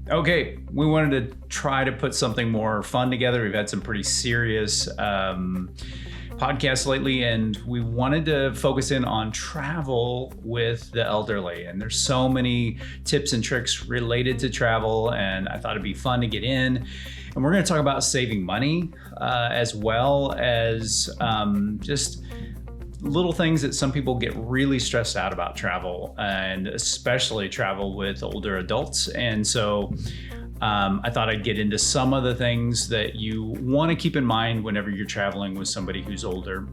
Okay, we wanted to try to put something more fun together. We've had some pretty serious podcasts lately, and we wanted to focus in on travel with the elderly. And there's so many tips and tricks related to travel, and I thought it'd be fun to get in. And we're going to talk about saving money as well as just little things that some people get really stressed out about travel, and especially travel with older adults. And so I thought I'd get into some of the things that you want to keep in mind whenever you're traveling with somebody who's older.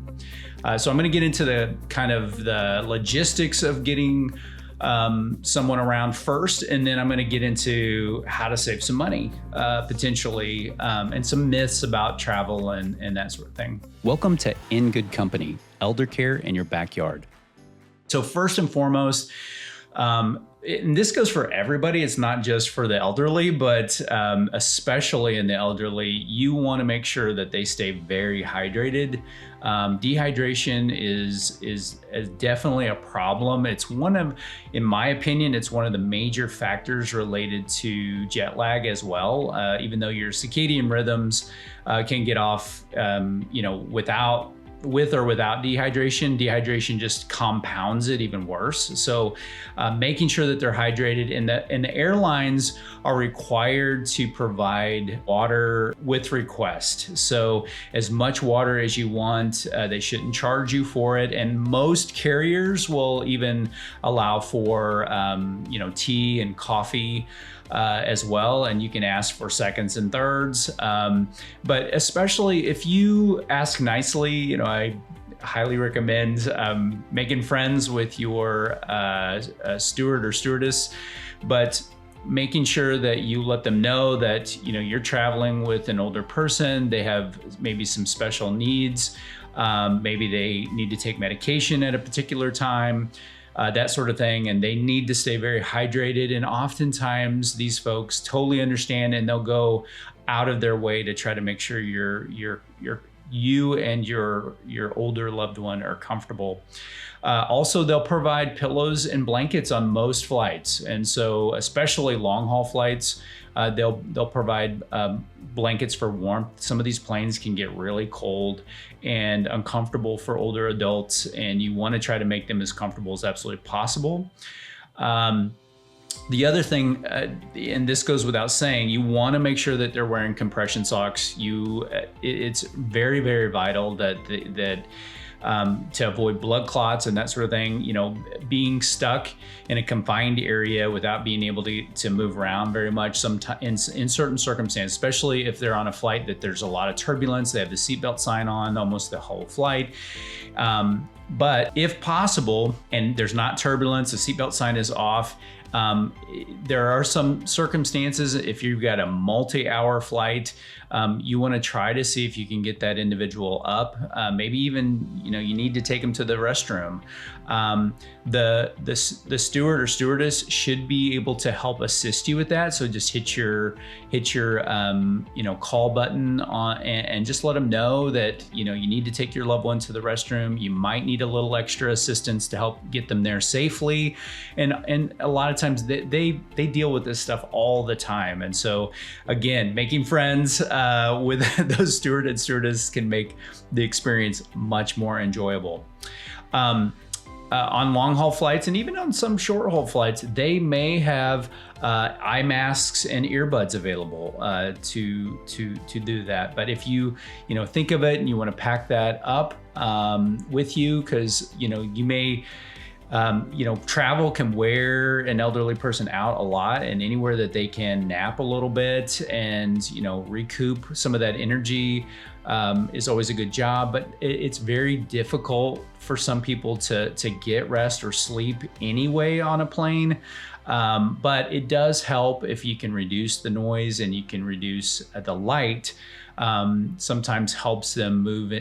So I'm going to get into the kind of the logistics of getting someone around first, and then I'm going to get into how to save some money potentially, and some myths about travel and that sort of thing. Welcome to In Good Company, elder care in your backyard. So first and foremost, and this goes for everybody, it's not just for the elderly, but especially in the elderly, you want to make sure that they stay very hydrated. Dehydration is definitely a problem. It's in my opinion, it's one of the major factors related to jet lag as well. Even though your circadian rhythms can get off, with or without dehydration just compounds it even worse. So making sure that they're hydrated, and the airlines are required to provide water with request. So as much water as you want, they shouldn't charge you for it. And most carriers will even allow for tea and coffee as well, and you can ask for seconds and thirds. But especially if you ask nicely, I highly recommend making friends with your steward or stewardess, but making sure that you let them know that you're traveling with an older person. They have maybe some special needs. Maybe they need to take medication at a particular time. That sort of thing, and they need to stay very hydrated. And oftentimes these folks totally understand, and they'll go out of their way to try to make sure you and your older loved one are comfortable. Also, they'll provide pillows and blankets on most flights, and so especially long haul flights, they'll provide blankets for warmth. Some of these planes can get really cold and uncomfortable for older adults, and you want to try to make them as comfortable as absolutely possible. The other thing, and this goes without saying, you want to make sure that they're wearing compression socks. It's very, very vital that to avoid blood clots and that sort of thing. Being stuck in a confined area without being able to move around very much, in certain circumstances, especially if they're on a flight that there's a lot of turbulence, they have the seatbelt sign on almost the whole flight. But if possible, and there's not turbulence, the seatbelt sign is off, there are some circumstances, if you've got a multi-hour flight, you want to try to see if you can get that individual up. Maybe even, you need to take them to the restroom. The steward or stewardess should be able to help assist you with that. So just hit your call button on, and just let them know that, you need to take your loved one to the restroom. You might need a little extra assistance to help get them there safely. And a lot of times they deal with this stuff all the time. And so again, making friends with those steward and stewardess can make the experience much more enjoyable. On long haul flights, and even on some short haul flights, they may have eye masks and earbuds available to do that. But if you think of it and you want to pack that up with you, because you may travel can wear an elderly person out a lot, and anywhere that they can nap a little bit and recoup some of that energy is always a good job. But it's very difficult for some people to get rest or sleep anyway on a plane. But it does help if you can reduce the noise and you can reduce the light. Sometimes helps them move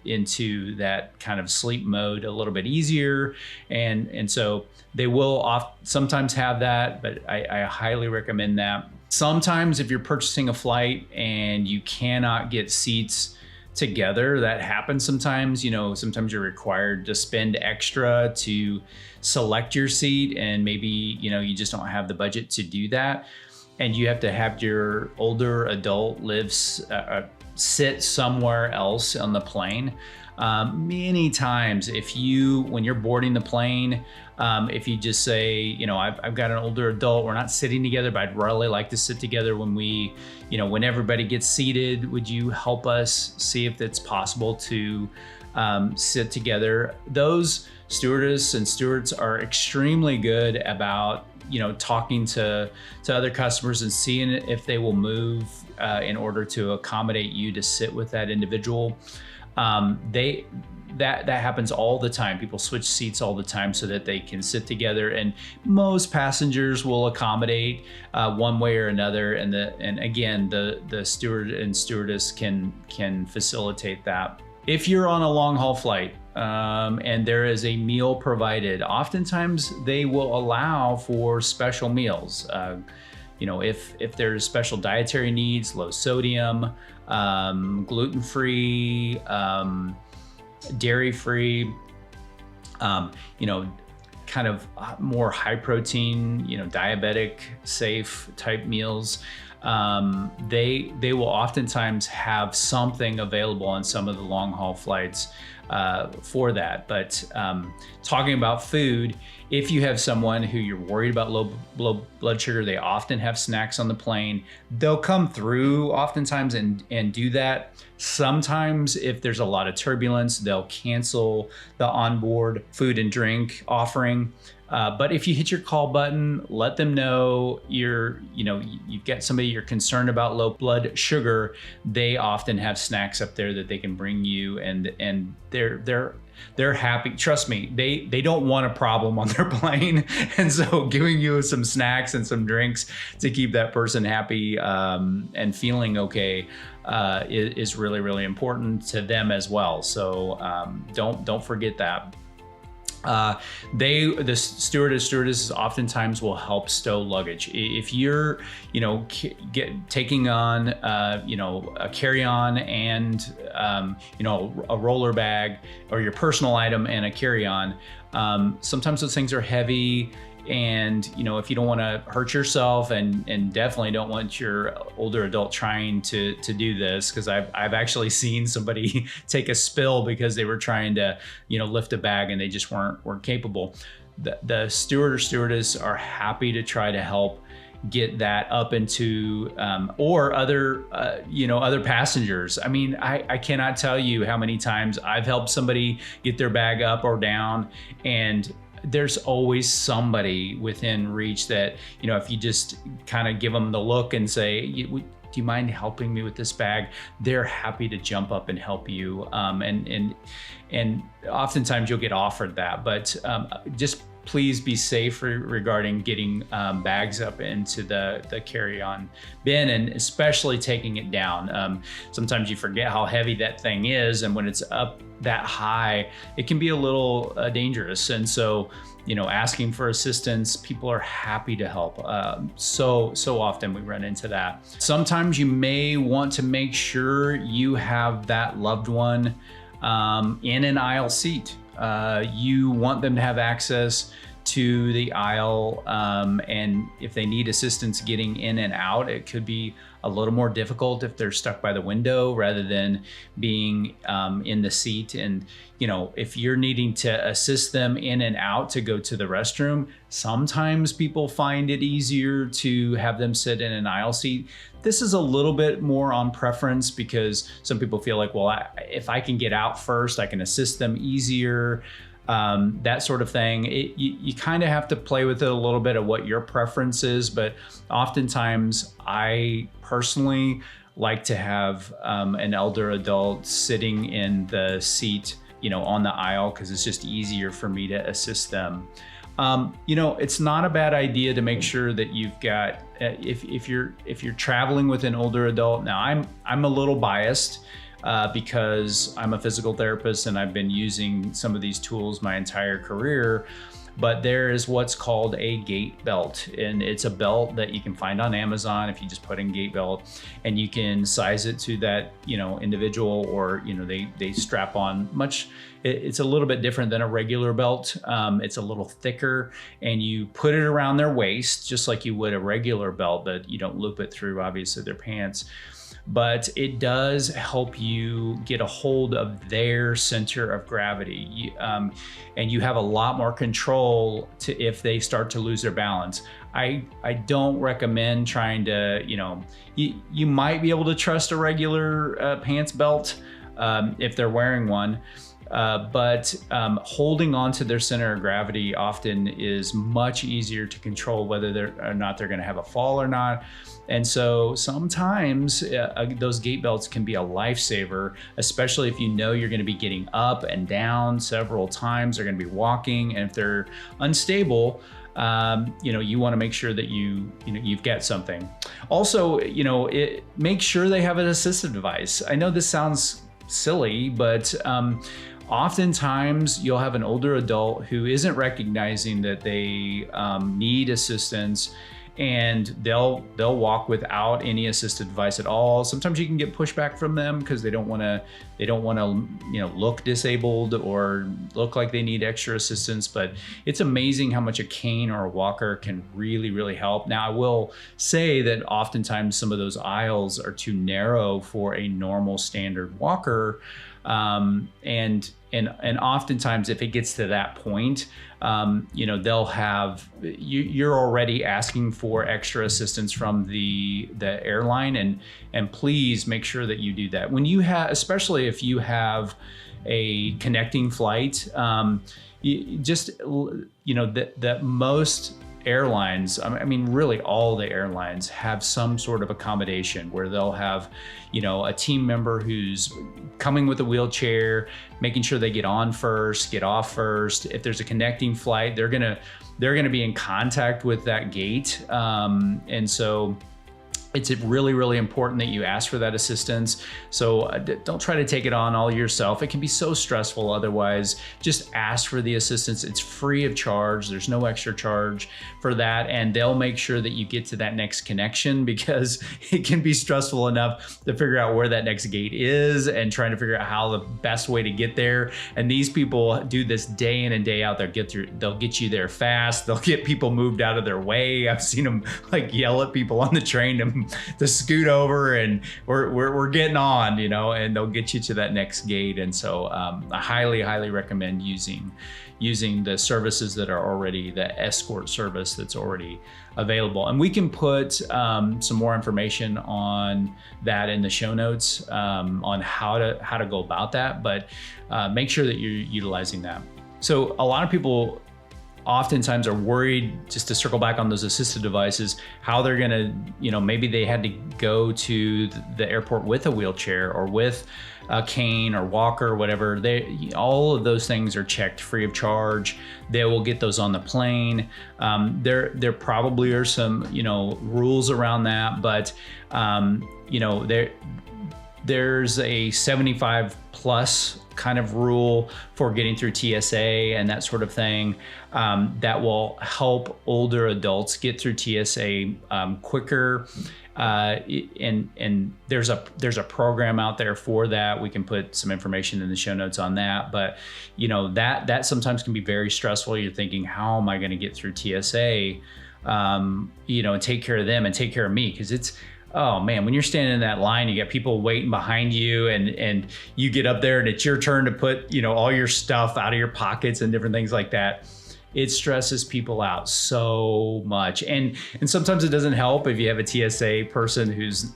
into that kind of sleep mode a little bit easier. And so they will sometimes have that, but I highly recommend that. Sometimes if you're purchasing a flight and you cannot get seats together, that happens sometimes. Sometimes you're required to spend extra to select your seat, and maybe you just don't have the budget to do that. and you have to have your older adult sit somewhere else on the plane. Many times, when you're boarding the plane, if you just say, I've got an older adult, we're not sitting together, but I'd really like to sit together when everybody gets seated, would you help us see if it's possible to sit together? Those stewardess and stewards are extremely good about, talking to other customers and seeing if they will move in order to accommodate you to sit with that individual. That happens all the time. People switch seats all the time so that they can sit together, and most passengers will accommodate one way or another. And again, the steward and stewardess can facilitate that. If you're on a long haul flight and there is a meal provided, oftentimes they will allow for special meals. If there's special dietary needs, low sodium, gluten-free, dairy-free, kind of more high protein, diabetic safe type meals. They will oftentimes have something available on some of the long haul flights for that. But talking about food, if you have someone who you're worried about low blood sugar, they often have snacks on the plane. They'll come through oftentimes and do that. Sometimes if there's a lot of turbulence, they'll cancel the onboard food and drink offering. But if you hit your call button, let them know you've got somebody you're concerned about low blood sugar. They often have snacks up there that they can bring you, and they're happy. Trust me, they don't want a problem on their plane, and so giving you some snacks and some drinks to keep that person happy and feeling okay is really, really important to them as well. So don't forget that. The stewardesses oftentimes will help stow luggage. If you're, taking on, a carry-on and, a roller bag, or your personal item and a carry-on, sometimes those things are heavy. And, if you don't want to hurt yourself and definitely don't want your older adult trying to do this, because I've actually seen somebody take a spill because they were trying to, lift a bag and they just weren't capable. The steward or stewardess are happy to try to help get that up into or other passengers. I mean, I cannot tell you how many times I've helped somebody get their bag up or down, and there's always somebody within reach that, if you just kind of give them the look and say, do you mind helping me with this bag? They're happy to jump up and help you. And oftentimes you'll get offered that, but just please be safe regarding getting bags up into the carry-on bin, and especially taking it down. Sometimes you forget how heavy that thing is, and when it's up that high, it can be a little dangerous. And so, asking for assistance, people are happy to help. So often we run into that. Sometimes you may want to make sure you have that loved one in an aisle seat. You want them to have access to the aisle, and if they need assistance getting in and out, it could be a little more difficult if they're stuck by the window rather than being in the seat. And if you're needing to assist them in and out to go to the restroom, sometimes people find it easier to have them sit in an aisle seat. This is a little bit more on preference, because some people feel like, well, if I can get out first, I can assist them easier. That sort of thing. You kind of have to play with it a little bit of what your preference is, but oftentimes I personally like to have an elder adult sitting in the seat, on the aisle, because it's just easier for me to assist them. It's not a bad idea to make sure that you've got, if you're traveling with an older adult. Now I'm a little biased because I'm a physical therapist and I've been using some of these tools my entire career. but there is what's called a gait belt, and it's a belt that you can find on Amazon if you just put in gait belt, and you can size it to that, individual, or, they strap on much. It's a little bit different than a regular belt. It's a little thicker, and you put it around their waist just like you would a regular belt, but you don't loop it through, obviously, their pants. But it does help you get a hold of their center of gravity. And you have a lot more control if they start to lose their balance. I don't recommend trying to, you might be able to trust a regular pants belt if they're wearing one. But holding on to their center of gravity often is much easier to control whether or not they're going to have a fall or not. And so sometimes those gait belts can be a lifesaver, especially if you're going to be getting up and down several times, they're going to be walking, and if they're unstable, you want to make sure that you've got something. Also, make sure they have an assistive device. I know this sounds silly, but oftentimes you'll have an older adult who isn't recognizing that they need assistance, and they'll walk without any assisted device at all. Sometimes you can get pushback from them because they don't want to look disabled or look like they need extra assistance. But it's amazing how much a cane or a walker can really, really help. Now, I will say that oftentimes some of those aisles are too narrow for a normal standard walker. And oftentimes if it gets to that point, they'll have, you're already asking for extra assistance from the airline, and please make sure that you do that. When you have, especially if you have a connecting flight, that most airlines, really all the airlines have some sort of accommodation where they'll have, a team member who's coming with a wheelchair, making sure they get on first, get off first. If there's a connecting flight, they're gonna be in contact with that gate, and so it's really, really important that you ask for that assistance. So don't try to take it on all yourself. It can be so stressful otherwise. Just ask for the assistance. It's free of charge. There's no extra charge for that. And they'll make sure that you get to that next connection, because it can be stressful enough to figure out where that next gate is and trying to figure out how the best way to get there. And these people do this day in and day out. They'll get you there fast. They'll get people moved out of their way. I've seen them yell at people on the train to scoot over, and we're getting on, and they'll get you to that next gate. And so I highly recommend using the services that are already, the escort service that's already available. And we can put some more information on that in the show notes on how to go about that, but make sure that you're utilizing that. So a lot of people oftentimes are worried, just to circle back on those assistive devices, how they're gonna, maybe they had to go to the airport with a wheelchair or with a cane or walker or whatever. All of those things are checked free of charge. They will get those on the plane. There probably are some, rules around that, but there's a 75 plus kind of rule for getting through TSA and that sort of thing, that will help older adults get through TSA quicker. And there's a program out there for that. We can put some information in the show notes on that. But that sometimes can be very stressful. You're thinking, how am I going to get through TSA? And take care of them and take care of me, because it's, oh man, when you're standing in that line, you got people waiting behind you, and you get up there and it's your turn to put, all your stuff out of your pockets and different things like that. It stresses people out so much. And sometimes it doesn't help if you have a TSA person who's,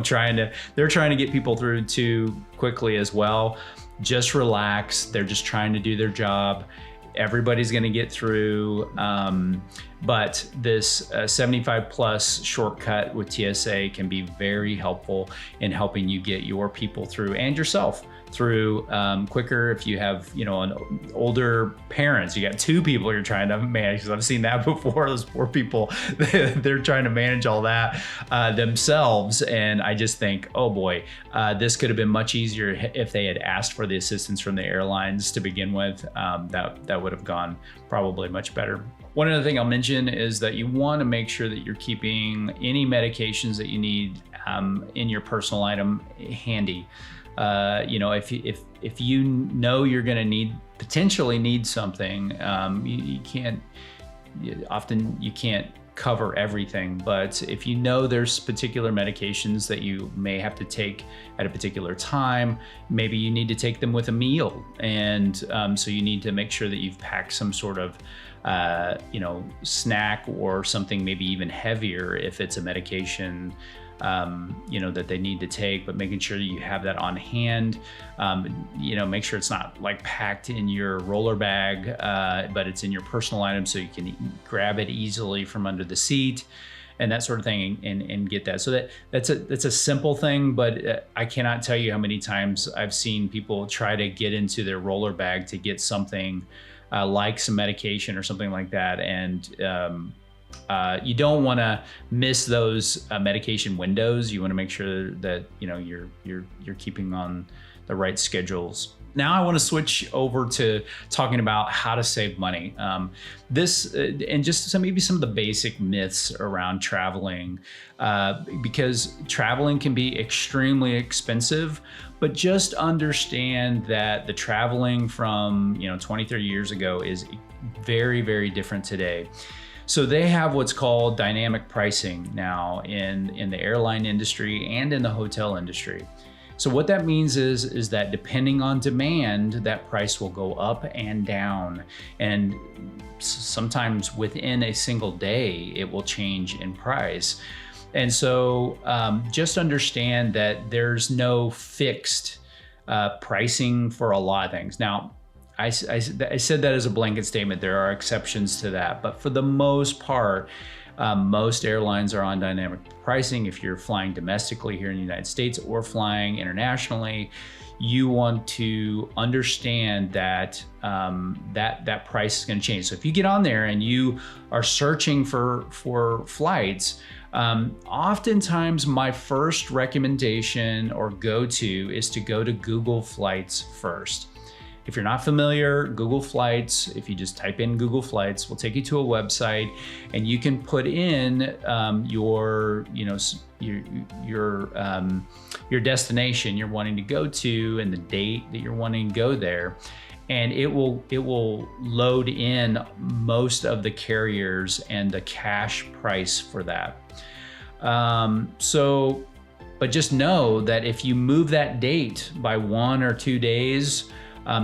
trying to get people through too quickly as well. Just relax. They're just trying to do their job. Everybody's going to get through. But this 75 plus shortcut with TSA can be very helpful in helping you get your people through, and yourself through quicker. If you have, an older parents, you got two people you're trying to manage, because I've seen that before. Those poor people, they're trying to manage all that themselves. And I just think, oh boy, this could have been much easier if they had asked for the assistance from the airlines to begin with. That would would have gone probably much better. One other thing I'll mention is that you want to make sure that you're keeping any medications that you need in your personal item handy. If you know you're going to potentially need something, you can't cover everything, but if you know there's particular medications that you may have to take at a particular time, maybe you need to take them with a meal, and so you need to make sure that you've packed some sort of snack or something maybe even heavier if it's a medication that they need to take, but making sure that you have that on hand. Make sure it's not like packed in your roller bag, but it's in your personal item so you can grab it easily from under the seat and that sort of thing, and get that. So that's a simple thing, but I cannot tell you how many times I've seen people try to get into their roller bag to get something like some medication or something like that, and you don't want to miss those medication windows. You want to make sure that you're keeping on the right schedules. Now I want to switch over to talking about how to save money. And just maybe some of the basic myths around traveling, because traveling can be extremely expensive, but just understand that the traveling from 20, 30 years ago is very, very different today. So they have what's called dynamic pricing now in the airline industry and in the hotel industry. So what that means is that depending on demand, that price will go up and down. And sometimes within a single day, it will change in price. And so just understand that there's no fixed pricing for a lot of things. Now, I said that as a blanket statement. There are exceptions to that, but for the most part, most airlines are on dynamic pricing. If you're flying domestically here in the United States or flying internationally, you want to understand that that price is going to change. So if you get on there and you are searching for flights, oftentimes my first recommendation or go-to is to go to Google Flights first. If you're not familiar, Google Flights, if you just type in Google Flights, will take you to a website, and you can put in your destination you're wanting to go to and the date that you're wanting to go there, and it will load in most of the carriers and the cash price for that. But just know that if you move that date by 1 or 2 days,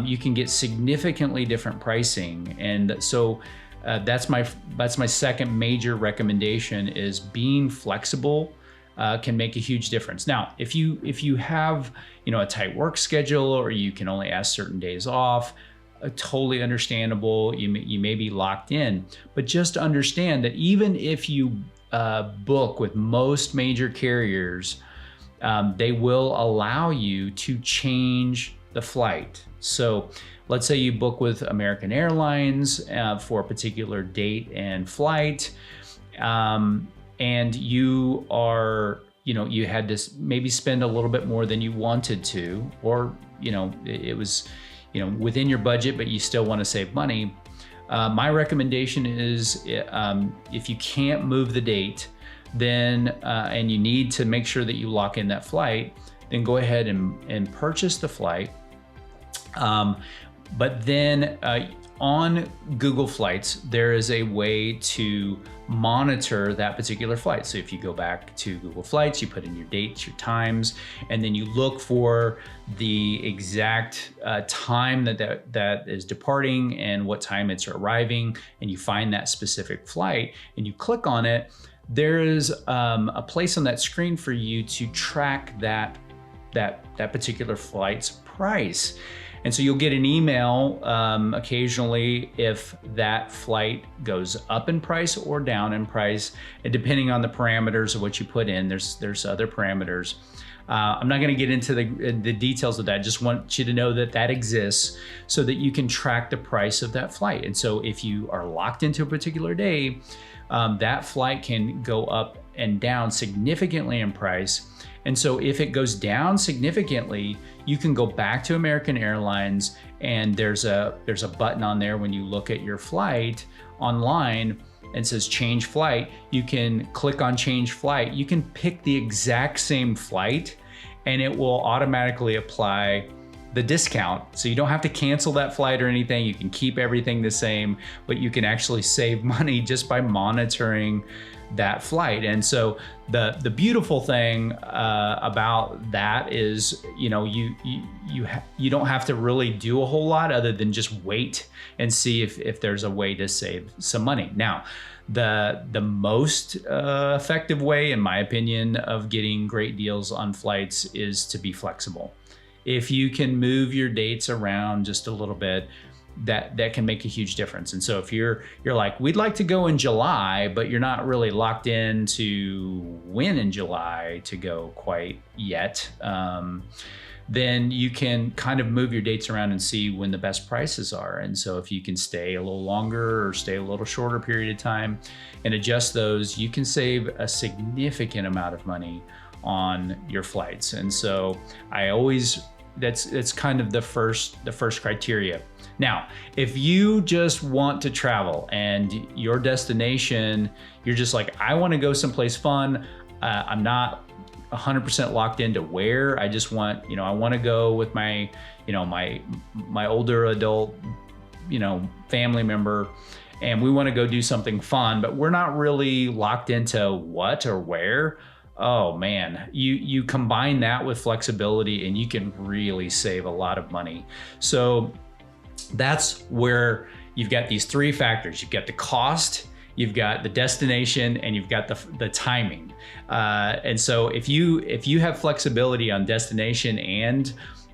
you can get significantly different pricing. And so that's my second major recommendation, is being flexible can make a huge difference. Now, if you have a tight work schedule, or you can only ask certain days off, totally understandable. You may be locked in, but just understand that even if you book with most major carriers, they will allow you to change the flight. So let's say you book with American Airlines for a particular date and flight, and you had to maybe spend a little bit more than you wanted to, or it was within your budget, but you still want to save money. My recommendation is, if you can't move the date, then and you need to make sure that you lock in that flight, then go ahead and purchase the flight. But then on Google Flights, there is a way to monitor that particular flight. So if you go back to Google Flights, you put in your dates, your times, and then you look for the exact time that is departing and what time it's arriving, and you find that specific flight and you click on it, there is a place on that screen for you to track that particular flight's price. And so you'll get an email occasionally if that flight goes up in price or down in price, and depending on the parameters of what you put in. There's other parameters. I'm not going to get into the details of that. Just want you to know that exists so that you can track the price of that flight. And so if you are locked into a particular day, that flight can go up and down significantly in price. And so if it goes down significantly, you can go back to American Airlines, and there's a button on there when you look at your flight online and says change flight. You can click on change flight. You can pick the exact same flight and it will automatically apply the discount. So you don't have to cancel that flight or anything. You can keep everything the same, but you can actually save money just by monitoring that flight. And so the beautiful thing about that is, you don't have to really do a whole lot other than just wait and see if there's a way to save some money. Now, the most effective way, in my opinion, of getting great deals on flights is to be flexible. If you can move your dates around just a little bit, that can make a huge difference. And so if you're like, we'd like to go in July, but you're not really locked in to when in July to go quite yet, then you can kind of move your dates around and see when the best prices are. And so if you can stay a little longer or stay a little shorter period of time and adjust those, you can save a significant amount of money on your flights. And so that's kind of the first criteria. Now, if you just want to travel and your destination, you're just like, I want to go someplace fun. I'm not 100% locked into where. I just want, I want to go with my older adult, family member, and we want to go do something fun, but we're not really locked into what or where. Oh man, you combine that with flexibility and you can really save a lot of money. So that's where you've got these three factors. You've got the cost, you've got the destination, and you've got the timing. And so if you have flexibility on destination and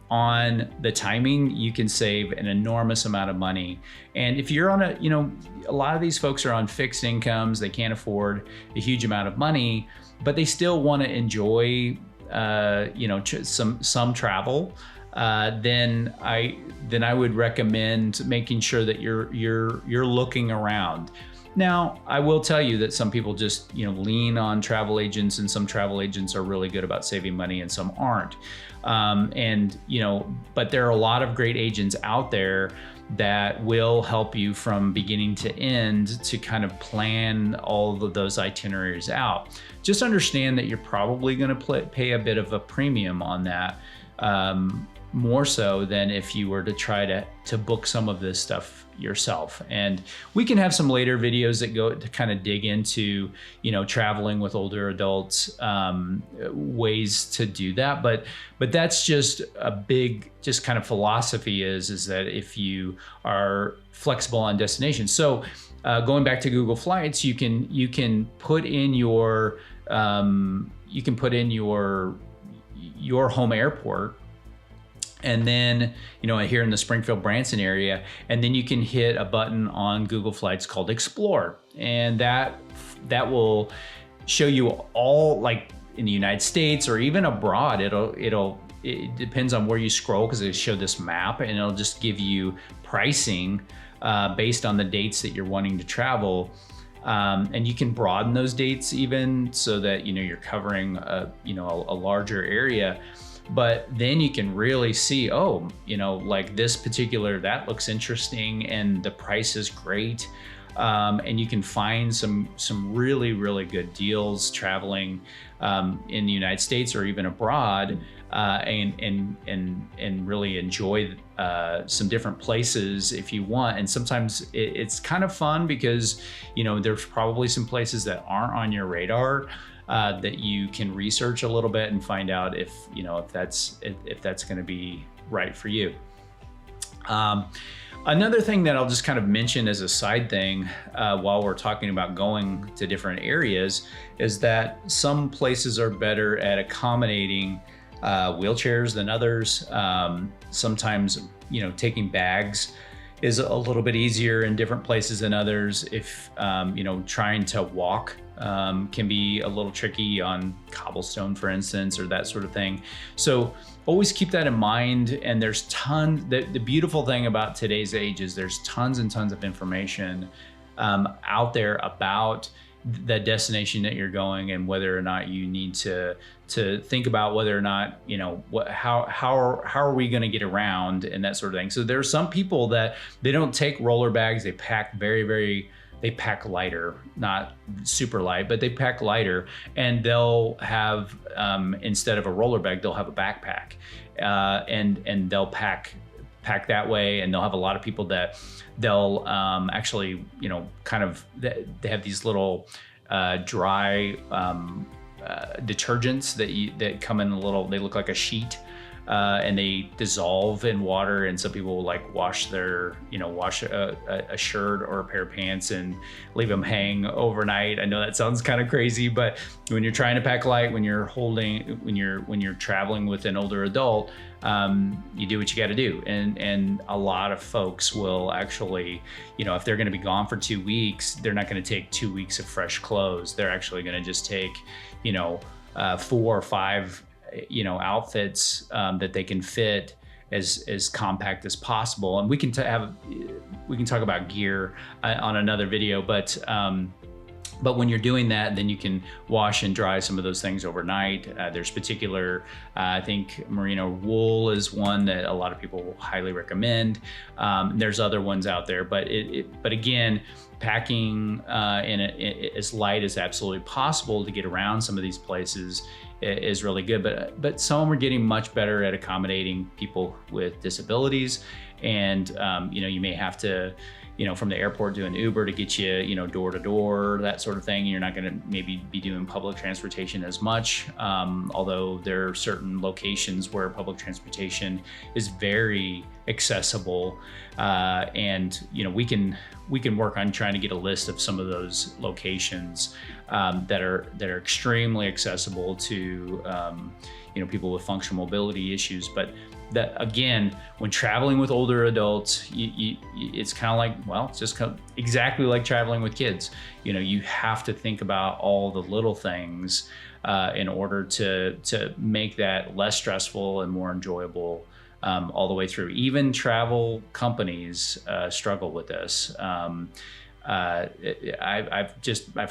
on the timing, you can save an enormous amount of money. And if you're on a lot of these folks are on fixed incomes, they can't afford a huge amount of money, but they still want to enjoy, some travel. Then I would recommend making sure that you're looking around. Now, I will tell you that some people just lean on travel agents, and some travel agents are really good about saving money, and some aren't. But there are a lot of great agents out there that will help you from beginning to end to kind of plan all of those itineraries out. Just understand that you're probably going to pay a bit of a premium on that, more so than if you were to try to book some of this stuff yourself. And we can have some later videos that go to kind of dig into, traveling with older adults, ways to do that. But that's just a big, just kind of philosophy is that if you are flexible on destination. So going back to Google Flights, you can put in your your home airport. And then, here in the Springfield Branson area, and then you can hit a button on Google Flights called Explore. And that will show you all, like in the United States or even abroad, it depends on where you scroll, because they show this map, and it'll just give you pricing based on the dates that you're wanting to travel. And you can broaden those dates even so that, you're covering a larger area. But then you can really see, like this particular, that looks interesting and the price is great. And you can find some really, really good deals traveling in the United States or even abroad, and really enjoy some different places if you want. And sometimes it's kind of fun because, there's probably some places that aren't on your radar that you can research a little bit and find out if that's going to be right for you. Another thing that I'll just kind of mention as a side thing while we're talking about going to different areas is that some places are better at accommodating wheelchairs than others. Sometimes, taking bags is a little bit easier in different places than others. If, trying to walk can be a little tricky on cobblestone, for instance, or that sort of thing. So always keep that in mind. And there's the beautiful thing about today's age is there's tons and tons of information out there about the destination that you're going, and whether or not you need to think about whether or not, how are we going to get around and that sort of thing. So there are some people that they don't take roller bags. They pack they pack lighter, not super light, but they pack lighter, and they'll have, instead of a roller bag, they'll have a backpack, and they'll pack that way. And they'll have a lot of people that they'll actually, they have these little dry detergents that come in they look like a sheet, and they dissolve in water. And some people will like wash a shirt or a pair of pants and leave them hang overnight. I know that sounds kind of crazy, but when you're trying to pack light, when you're traveling with an older adult, you do what you got to do. And a lot of folks will actually, if they're going to be gone for 2 weeks, they're not going to take 2 weeks of fresh clothes. They're actually going to just take, 4 or 5, outfits that they can fit as compact as possible. And we can talk about gear on another video, but when you're doing that, then you can wash and dry some of those things overnight. There's particular, I think merino wool is one that a lot of people highly recommend. There's other ones out there, but again, packing as light as absolutely possible to get around some of these places is really good. But some are getting much better at accommodating people with disabilities, and you may have to, from the airport do an Uber to get you, door to door, that sort of thing. You're not going to maybe be doing public transportation as much, although there are certain locations where public transportation is very accessible, and we can work on trying to get a list of some of those locations that are extremely accessible to people with functional mobility issues. But that, again, when traveling with older adults, it's kind of like, it's just exactly like traveling with kids. You have to think about all the little things in order to make that less stressful and more enjoyable all the way through. Even travel companies struggle with this. I've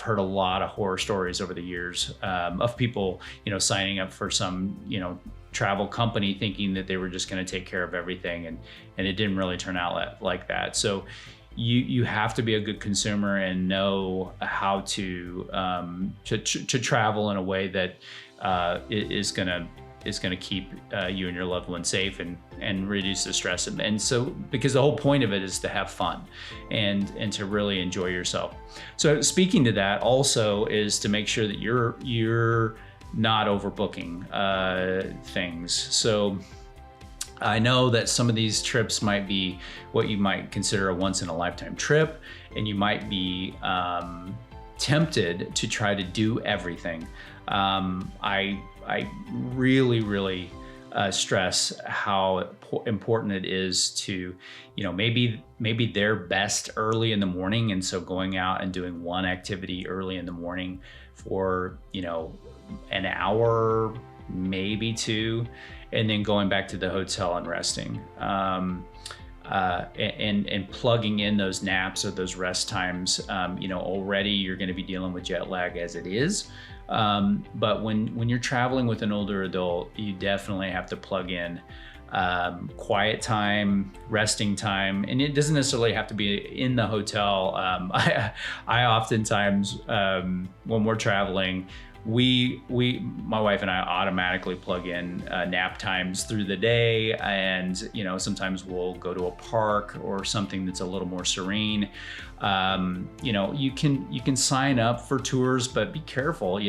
heard a lot of horror stories over the years of people, signing up for some, travel company thinking that they were just going to take care of everything, and it didn't really turn out like that. So you have to be a good consumer and know how to travel in a way that is going to keep you and your loved one safe and reduce the stress. And so, because the whole point of it is to have fun and to really enjoy yourself. So speaking to that also is to make sure that you're not overbooking things. So I know that some of these trips might be what you might consider a once in a lifetime trip, and you might be tempted to try to do everything. I really stress how important it is to, maybe they're best early in the morning. And so going out and doing one activity early in the morning for, an hour, maybe 2, and then going back to the hotel and resting. And plugging in those naps or those rest times. Already you're going to be dealing with jet lag as it is. But when you're traveling with an older adult, you definitely have to plug in quiet time, resting time, and it doesn't necessarily have to be in the hotel. I oftentimes, when we're traveling, my wife and I automatically plug in nap times through the day, and sometimes we'll go to a park or something that's a little more serene. You can sign up for tours, but be careful. If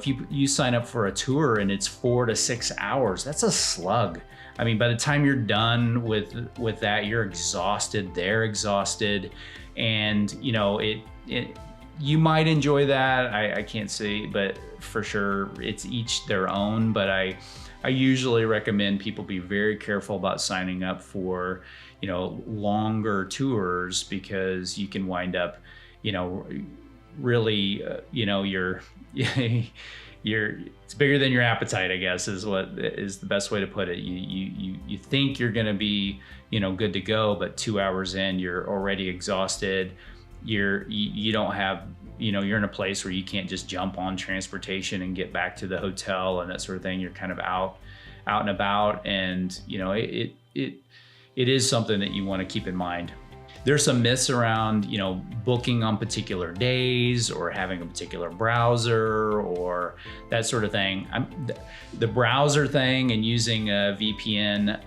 you sign up for a tour and it's 4 to 6 hours, that's a slug. I mean, by the time you're done with that, you're exhausted. They're exhausted, and you might enjoy that. I can't say, but for sure it's each their own. But I usually recommend people be very careful about signing up for, longer tours, because you can wind up, really, it's bigger than your appetite, I guess, is the best way to put it. You think you're going to be, good to go, but 2 hours in, you're already exhausted. you don't have, you're in a place where you can't just jump on transportation and get back to the hotel and that sort of thing. You're kind of out and about, and it is something that you want to keep in mind. There's some myths around, booking on particular days or having a particular browser or that sort of thing. The browser thing and using a VPN,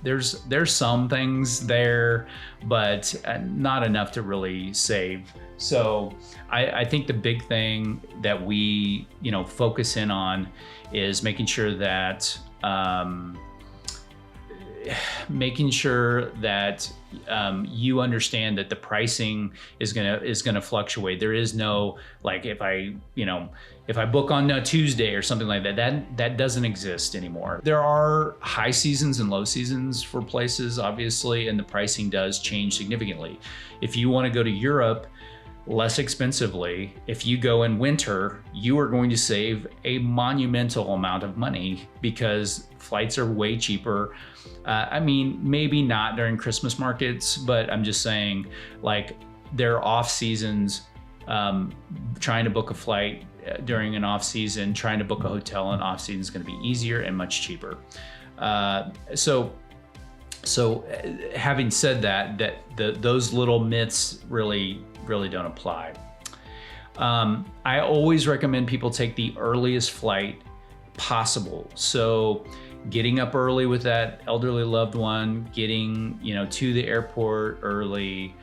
there's some things there, but not enough to really save. So I think the big thing that we, focus in on is making sure that you understand that the pricing is gonna fluctuate. There is no, like, if I book on a Tuesday or something like that doesn't exist anymore. There are high seasons and low seasons for places, obviously, and the pricing does change significantly. If you want to go to Europe less expensively, if you go in winter, you are going to save a monumental amount of money because flights are way cheaper. Maybe not during Christmas markets, but I'm just saying, like, there are off seasons. Trying to book a flight during an off season, trying to book a hotel in off season is going to be easier and much cheaper. So having said that, those little myths really don't apply. I always recommend people take the earliest flight possible. So getting up early with that elderly loved one, getting to the airport early,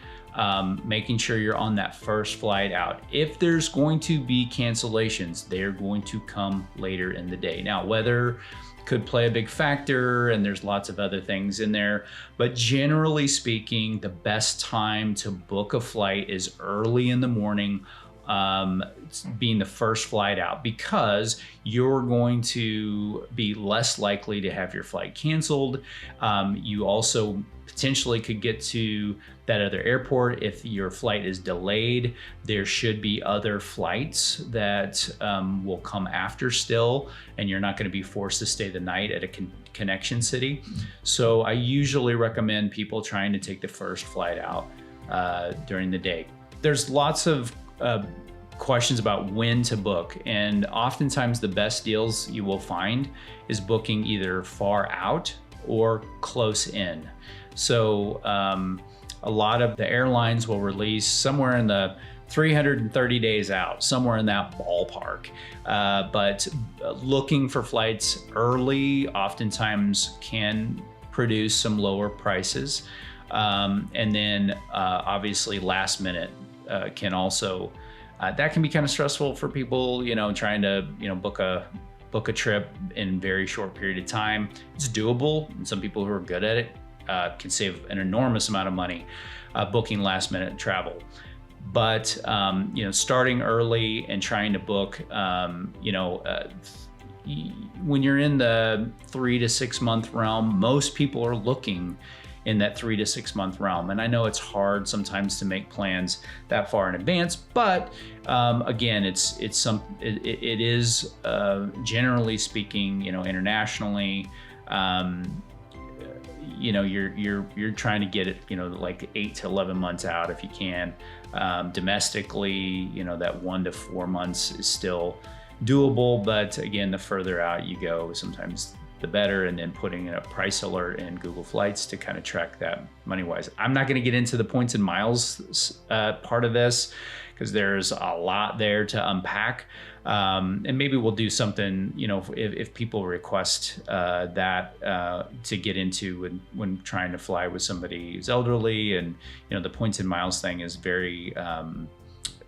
making sure you're on that first flight out. If there's going to be cancellations, they're going to come later in the day. Now, weather could play a big factor, and there's lots of other things in there, but generally speaking, the best time to book a flight is early in the morning, being the first flight out, because you're going to be less likely to have your flight canceled. You also potentially could get to that other airport. If your flight is delayed, there should be other flights that will come after still, and you're not going to be forced to stay the night at a connection city. So I usually recommend people trying to take the first flight out during the day. There's lots of questions about when to book, and oftentimes the best deals you will find is booking either far out or close in. So a lot of the airlines will release somewhere in the 330 days out, somewhere in that ballpark. But looking for flights early oftentimes can produce some lower prices. And then obviously last minute can also, that can be kind of stressful for people, trying to, book a trip in a very short period of time. It's doable, and some people who are good at it can save an enormous amount of money booking last minute travel. But starting early and trying to book, when you're in the 3 to 6 month realm, most people are looking in that 3 to 6 month realm. And I know it's hard sometimes to make plans that far in advance, but again, it is generally speaking, internationally, you're trying to get it, like 8 to 11 months out if you can. Domestically, that 1 to 4 months is still doable, but again, the further out you go, sometimes the better, and then putting a price alert in Google Flights to kind of track that money-wise. I'm not going to get into the points and miles part of this, because there's a lot there to unpack. And maybe we'll do something, if people request that to get into when trying to fly with somebody who's elderly. And, the points and miles thing is very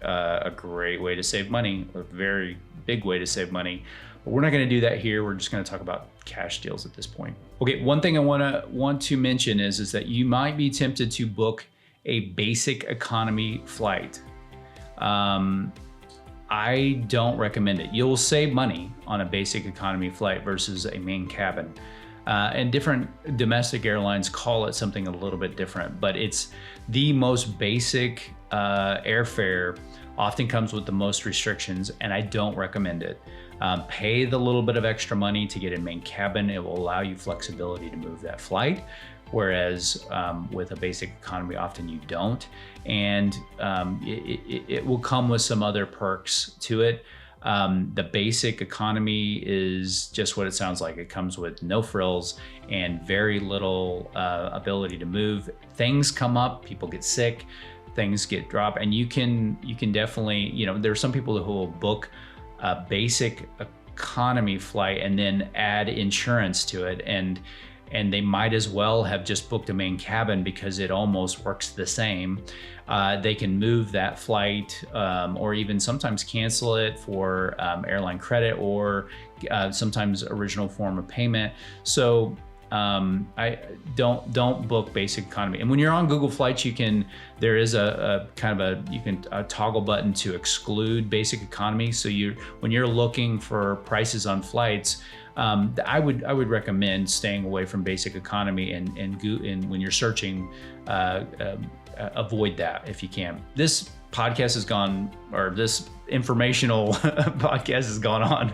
a great way to save money, a very big way to save money. But we're not going to do that here. We're just going to talk about cash deals at this point. Okay, one thing I want to mention is that you might be tempted to book a basic economy flight. I don't recommend it. You'll save money on a basic economy flight versus a main cabin. And different domestic airlines call it something a little bit different, but it's the most basic airfare, often comes with the most restrictions, and I don't recommend it. Pay the little bit of extra money to get a main cabin. It will allow you flexibility to move that flight. whereas with a basic economy, often you don't. And it will come with some other perks to it. The basic economy is just what it sounds like. It comes with no frills and very little ability to move. Things come up, people get sick, things get dropped, and you can definitely, there are some people who will book a basic economy flight and then add insurance to it, and they might as well have just booked a main cabin because it almost works the same. They can move that flight or even sometimes cancel it for airline credit or sometimes original form of payment. So I don't book basic economy. And when you're on Google Flights, there is a toggle button to exclude basic economy. So when you're looking for prices on flights, I would recommend staying away from basic economy and when you're searching, avoid that if you can. This podcast has gone, or this informational podcast has gone on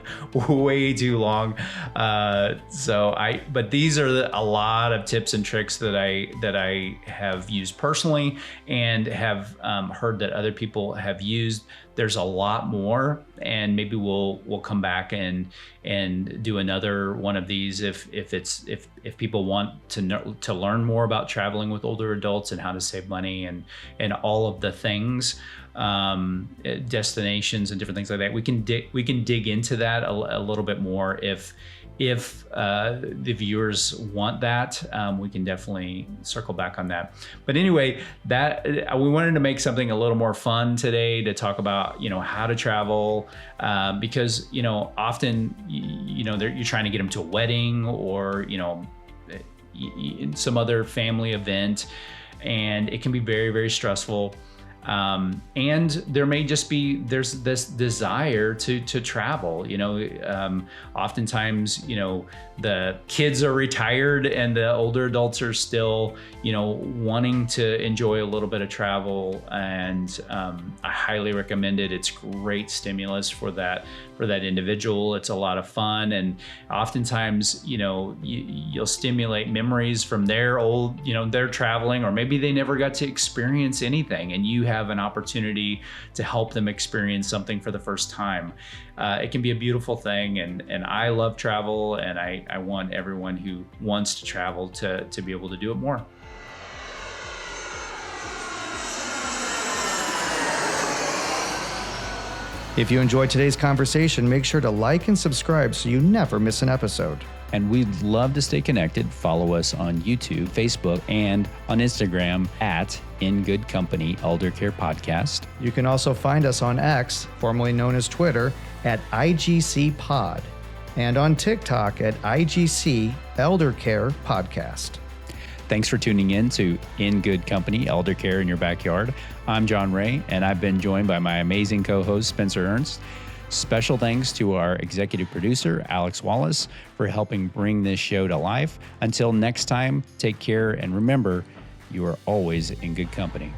way too long. But these are a lot of tips and tricks that I have used personally and have heard that other people have used. There's a lot more, and maybe we'll come back and do another one of these if people want to learn more about traveling with older adults and how to save money and all of the things, destinations and different things like that. We can dig into that a little bit more if the viewers want that. We can definitely circle back on that. But anyway, that we wanted to make something a little more fun today to talk about, how to travel, because often you're trying to get them to a wedding or some other family event, and it can be very, very stressful. And there may just there's this desire to travel, oftentimes, the kids are retired and the older adults are still, wanting to enjoy a little bit of travel. And I highly recommend it. It's great stimulus for that individual. It's a lot of fun. And oftentimes, you'll stimulate memories from their old, they're traveling, or maybe they never got to experience anything, and you have an opportunity to help them experience something for the first time. It can be a beautiful thing, and I love travel, and I want everyone who wants to travel to be able to do it more. If you enjoyed today's conversation, make sure to like and subscribe so you never miss an episode. And we'd love to stay connected. Follow us on YouTube, Facebook, and on Instagram at In Good Company Elder Care Podcast. You can also find us on X, formerly known as Twitter, at IGC Pod, and on TikTok at IGC Elder Care Podcast. Thanks for tuning in to In Good Company Elder Care in Your Backyard. I'm John Ray, and I've been joined by my amazing co-host, Spencer Ernst. Special thanks to our executive producer, Alex Wallace, for helping bring this show to life. Until next time, take care, and remember, you are always in good company.